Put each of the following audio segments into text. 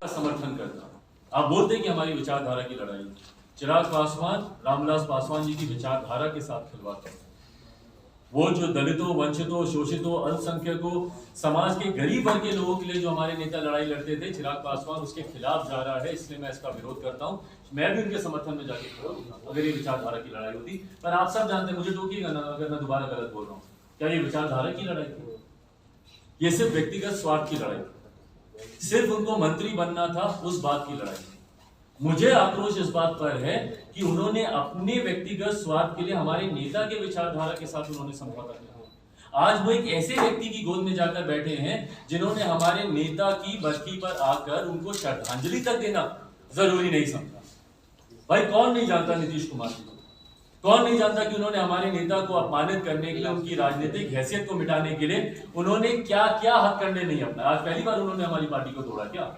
समर्थन करता। आप बोलते हैं कि हमारी विचारधारा की लड़ाई, चिराग पासवान रामविलास पासवान जी की विचारधारा के साथ खिलवाड़ है। वो जो दलितों, वंचितों, शोषितों, अल्पसंख्यकों, समाज के गरीब वर्ग के लोगों के लिए जो हमारे नेता लड़ाई लड़ते थे, चिराग पासवान उसके खिलाफ जा रहा है, इसलिए मैं इसका विरोध करता हूं। मैं भी उनके समर्थन में जाके खड़ा हूं अगर ये विचारधारा की लड़ाई होती। पर आप सब जानते हैं, मुझे टोकिएगा ना अगर मैं दोबारा गलत बोल रहा हूँ, क्या ये विचारधारा की लड़ाई थी? ये सिर्फ व्यक्तिगत स्वार्थ की लड़ाई थी, सिर्फ उनको मंत्री बनना था, उस बात की लड़ाई थी। मुझे आक्रोश इस बात पर है कि उन्होंने अपने व्यक्तिगत स्वार्थ के लिए हमारे नेता के विचारधारा के साथ उन्होंने समझौता किया। आज वो एक ऐसे व्यक्ति की गोद में जाकर बैठे हैं जिन्होंने हमारे नेता की बरकी पर आकर उनको श्रद्धांजलि तक देना जरूरी नहीं समझा। भाई कौन नहीं जानता नीतीश कुमार जी को? कौन नहीं जानता कि उन्होंने हमारे नेता को अपमानित करने के लिए, उनकी राजनीतिक हैसियत को मिटाने के लिए उन्होंने क्या क्या हथकंडे नहीं अपनाए। आज पहली बार उन्होंने हमारी पार्टी को तोड़ा क्या?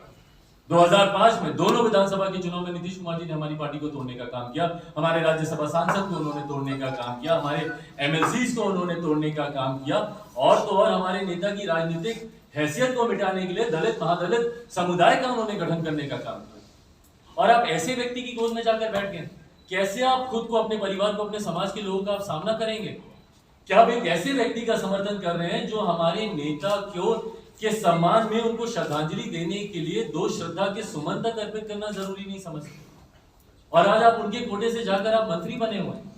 2005 में दोनों विधानसभा के चुनाव में नीतीश कुमार जी ने हमारी पार्टी को तोड़ने का काम किया, हमारे राज्यसभा सांसद को उन्होंने तोड़ने का काम किया, हमारे एमएलसीज को उन्होंने तोड़ने का काम किया, और तो और हमारे नेता की राजनीतिक हैसियत को मिटाने के लिए दलित महादलित समुदाय का उन्होंने गठन करने का काम किया। और आप ऐसे व्यक्ति की गोद में जाकर बैठ गए, कैसे आप खुद को, अपने परिवार को, अपने समाज के लोगों का आप सामना करेंगे? क्या आप एक ऐसे व्यक्ति का समर्थन कर रहे हैं जो हमारे नेता के सम्मान में उनको श्रद्धांजलि देने के लिए दो श्रद्धा के सुमन तक अर्पित करना जरूरी नहीं समझते? और आज आप उनके कोटे से जाकर आप मंत्री बने हुए हैं,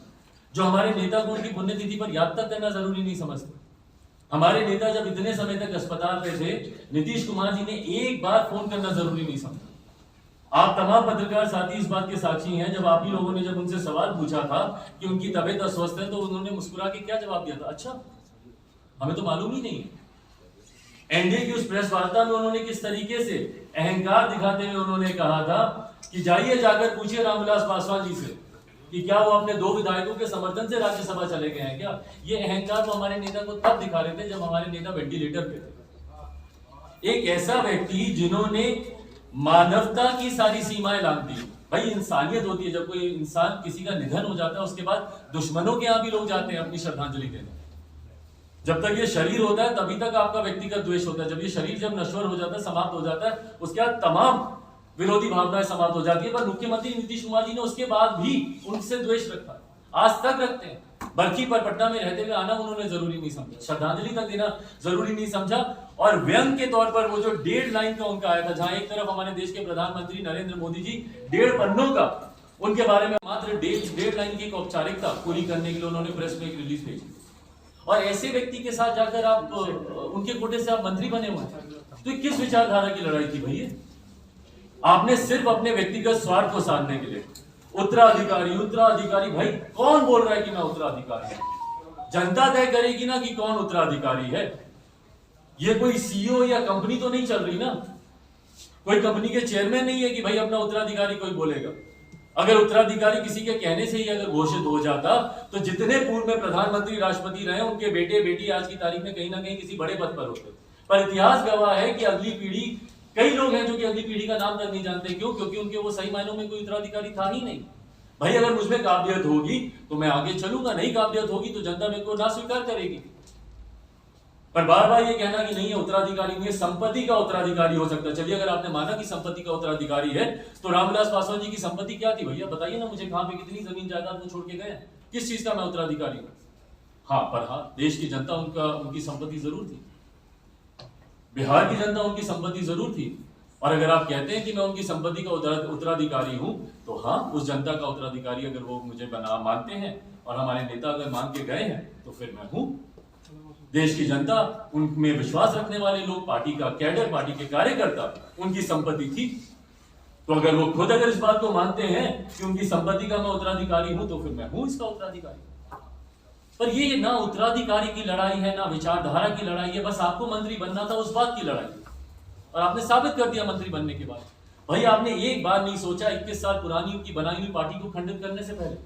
जो हमारे नेता को उनकी पुण्यतिथि पर याद तक करना जरूरी नहीं समझते। हमारे नेता जब इतने समय तक अस्पताल पे थे, नीतीश कुमार जी ने एक बार फोन करना जरूरी नहीं समझा। आप तमाम पत्रकार साथी इस बात के साक्षी हैं, जब आप ही लोगों ने जब उनसे सवाल पूछा था कि उनकी तबीयत अस्वस्थ है, तो उन्होंने मुस्कुरा के क्या जवाब दिया था? अच्छा, हमें तो मालूम ही नहीं है। एनडीए की उस प्रेस वार्ता में उन्होंने किस तरीके से अहंकार दिखाते हुए उन्होंने कहा था कि जाइए जाकर पूछिए रामविलास पासवान जी से कि क्या वो अपने दो विधायकों के समर्थन से राज्यसभा चले गए हैं क्या? ये अहंकार वो हमारे नेता को तब दिखा रहे थे जब हमारे नेता वेंटिलेटर पे थे। एक ऐसा व्यक्ति जिन्होंने मानवता की सारी सीमाएं लांघ दी। भाई इंसानियत होती है, जब कोई इंसान, किसी का निधन हो जाता है, उसके बाद दुश्मनों के यहाँ भी लोग जाते हैं अपनी श्रद्धांजलि देने। जब तक ये शरीर होता है तभी तक आपका व्यक्तिगत द्वेष होता है, जब ये शरीर जब नश्वर हो जाता है, समाप्त हो जाता है, उसके बाद तमाम विरोधी भावनाएं समाप्त हो जाती है। पर मुख्यमंत्री नीतीश कुमार जी ने उसके बाद भी उनसे द्वेष रखा, आज तक रखते हैं। बरकी पर पटना में रहते हुए आना उन्होंने जरूरी नहीं समझा, श्रद्धांजलि तक देना जरूरी नहीं समझा। और व्यंग के तौर पर वो जो 1.5 लाइन का उनका आया था, जहां एक तरफ हमारे देश के प्रधानमंत्री नरेंद्र मोदी जी 1.5 पन्नों का उनके बारे में मात्र 1.5 लाइन की एक औपचारिकता पूरी करने के लिए उन्होंने प्रेस में एक रिलीज भेजी। और ऐसे व्यक्ति के साथ जाकर आप उनके कोटे से आप मंत्री बने हुए हैं, तो किस विचारधारा की लड़ाई थी भैया? आपने सिर्फ अपने व्यक्तिगत स्वार्थ को साधने के लिए उत्तराधिकारी, भाई कौन बोल रहा है कि मैं उत्तराधिकारी हूं? जनता तय करेगी ना कि कौन उत्तराधिकारी है। ये कोई सीईओ या कंपनी तो नहीं चल रही ना, कोई कंपनी के चेयरमैन नहीं है कि भाई अपना उत्तराधिकारी कोई बोलेगा। अगर उत्तराधिकारी किसी के कहने से ही अगर घोषित हो जाता, तो जितने पूर्व में प्रधानमंत्री राष्ट्रपति रहे, उनके बेटे बेटी आज की तारीख में कहीं ना कहीं किसी बड़े पद पर होते। पर इतिहास गवाह है कि अगली पीढ़ी, कई लोग हैं जो कि अगली पीढ़ी का नाम तक नहीं जानते। क्यों? क्योंकि उनके वो सही मायनों में कोई उत्तराधिकारी था ही नहीं। भाई अगर मुझमें काबिलियत होगी तो मैं आगे चलूंगा, नहीं काबिलियत होगी तो जनता मेरे को ना स्वीकार करेगी। पर बार बार ये कहना कि नहीं है उत्तराधिकारी नहीं है, संपत्ति का उत्तराधिकारी हो सकता है। चलिए अगर आपने माना कि संपत्ति का उत्तराधिकारी है, तो रामविलास पासवान जी की संपत्ति क्या थी भैया? बताइए ना मुझे, कहां पे कितनी जमीन जायदाद वो छोड़ के गए? किस चीज का मैं उत्तराधिकारी हूं? हाँ, पर हाँ, देश की जनता उनकी संपत्ति जरूर थी, बिहार की जनता उनकी संपत्ति जरूर थी। और अगर आप कहते हैं कि मैं उनकी संपत्ति का उत्तराधिकारी हूं, तो हाँ, उस जनता का उत्तराधिकारी अगर वो मुझे मानते हैं और हमारे नेता अगर मान के गए हैं, तो फिर मैं हूं। देश की जनता, उनमें विश्वास रखने वाले लोग, पार्टी का कैडर, पार्टी के कार्यकर्ता, उनकी संपत्ति थी। तो अगर वो खुद अगर इस बात को मानते हैं कि उनकी संपत्ति का मैं उत्तराधिकारी हूं, तो फिर मैं हूं इसका उत्तराधिकारी। पर ये ना उत्तराधिकारी की लड़ाई है, ना विचारधारा की लड़ाई है, बस आपको मंत्री बनना था, उस बात की लड़ाई है। और आपने साबित कर दिया मंत्री बनने के बाद। भाई आपने एक बार नहीं सोचा 21 साल पुरानी उनकी बनाई हुई पार्टी को खंडित करने से पहले?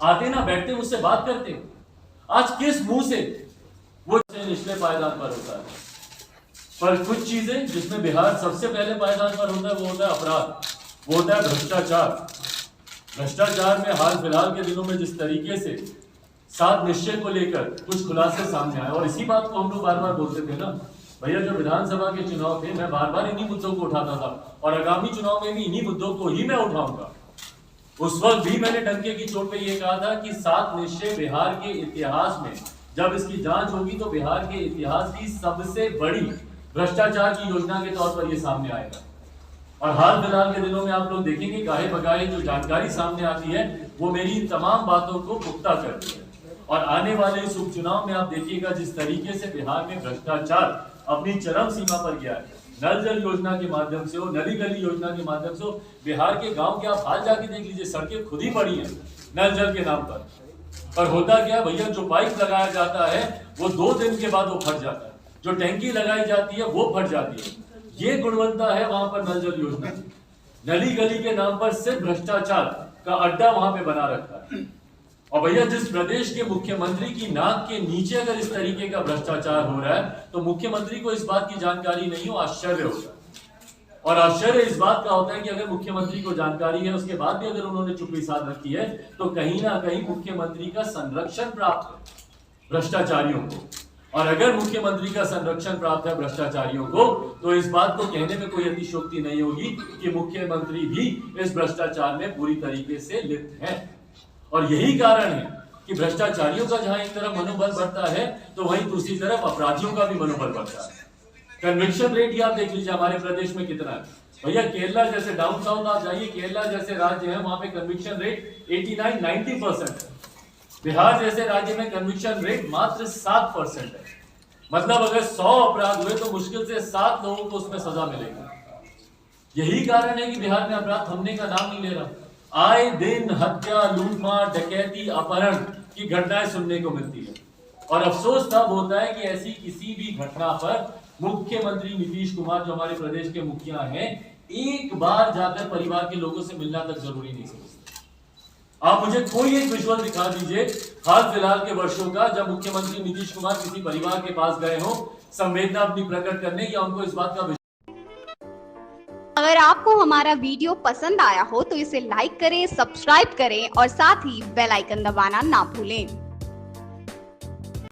आते ना, बैठते, मुझसे बात करते। आज किस मुंह से वो निचले पायदान पर होता है? पर कुछ चीजें जिसमें बिहार सबसे पहले पायदान पर होता है, वो होता है अपराध, वो होता है भ्रष्टाचार। भ्रष्टाचार में हाल फिलहाल के दिनों में जिस तरीके से 7 निश्चय को लेकर कुछ खुलासे सामने आए, और इसी बात को हम लोग बार बार बोलते थे ना भैया जो विधानसभा के चुनाव थे मैं बार बार इन्हीं मुद्दों को उठाता था और आगामी चुनाव में भी इन्हीं मुद्दों को ही मैं उठाऊंगा। उस वक्त भी मैंने डंके की चोट पे ये कहा था कि 7 निश्चय बिहार के इतिहास में जब इसकी जांच होगी तो बिहार के इतिहास की सबसे बड़ी भ्रष्टाचार की योजना के तौर पर ये सामने आएगा। और हाल फिलहाल के दिनों में आप लोग देखेंगे गाहे बगाहे जो जानकारी सामने आती है वो मेरी इन तमाम बातों को पुख्ता करती है। और आने वाले इस उपचुनाव में आप देखिएगा जिस तरीके से बिहार में भ्रष्टाचार अपनी चरम सीमा पर गया है, नल जल योजना के माध्यम से हो, नली गली योजना के माध्यम से हो, बिहार के गांव के आप हाल जाके देख लीजिए, सड़कें खुद ही पड़ी हैं नल जल के नाम पर। और होता क्या भैया, जो पाइप लगाया जाता है वो 2 दिन के बाद वो फट जाता है, जो टैंकी लगाई जाती है वो फट जाती है। ये गुणवत्ता है वहां पर नल जल योजना। नली गली के नाम पर सिर्फ भ्रष्टाचार का अड्डा वहां पे बना रखा है। और भैया जिस प्रदेश के मुख्यमंत्री की नाक के नीचे अगर इस तरीके का भ्रष्टाचार हो रहा है तो मुख्यमंत्री को इस बात की जानकारी नहीं हो, आश्चर्य होता है। और आश्चर्य इस बात का होता है कि अगर मुख्यमंत्री को जानकारी है उसके बाद भी अगर उन्होंने चुप्पी साध रखी है तो कहीं ना कहीं मुख्यमंत्री का संरक्षण प्राप्त है भ्रष्टाचारियों को। और अगर मुख्यमंत्री का संरक्षण प्राप्त है भ्रष्टाचारियों को तो इस बात को कहने में कोई अतिशयोक्ति नहीं होगी कि मुख्यमंत्री भी इस भ्रष्टाचार में पूरी तरीके से लिप्त है। और यही कारण है कि भ्रष्टाचारियों का जहां एक तरफ मनोबल बढ़ता है तो वहीं दूसरी तरफ अपराधियों का भी मनोबल बढ़ता है। कन्विक्शन रेट ही आप देख लीजिए हमारे प्रदेश में कितना है भैया। केरला जैसे डाउन साउथ आप जाइए, केरला जैसे राज्य है वहां पे कन्विक्शन रेट 89-90% है। बिहार जैसे राज्य में कन्विक्शन रेट मात्र 7% है। मतलब अगर 100 अपराध हुए तो मुश्किल से 7 लोगों को उसमें सजा मिलेगी। यही कारण है कि बिहार में अपराध थमने का नाम नहीं ले रहा। आए दिन हत्या, लूटमार, डकैती, अपहरण की घटनाएं सुनने को मिलती है। और अफसोस तब होता है कि ऐसी किसी भी घटना पर मुख्यमंत्री नीतीश कुमार जो हमारे प्रदेश के मुखिया हैं एक बार जाकर परिवार के लोगों से मिलना तक जरूरी नहीं समझते। आप मुझे कोई एक विजुअल दिखा दीजिए हाल फिलहाल के वर्षों का जब मुख्यमंत्री नीतीश कुमार किसी परिवार के पास गए हो संवेदना अपनी प्रकट करने या उनको इस बात का। अगर आपको हमारा वीडियो पसंद आया हो तो इसे लाइक करें, सब्सक्राइब करें और साथ ही बेल आइकन दबाना ना भूलें।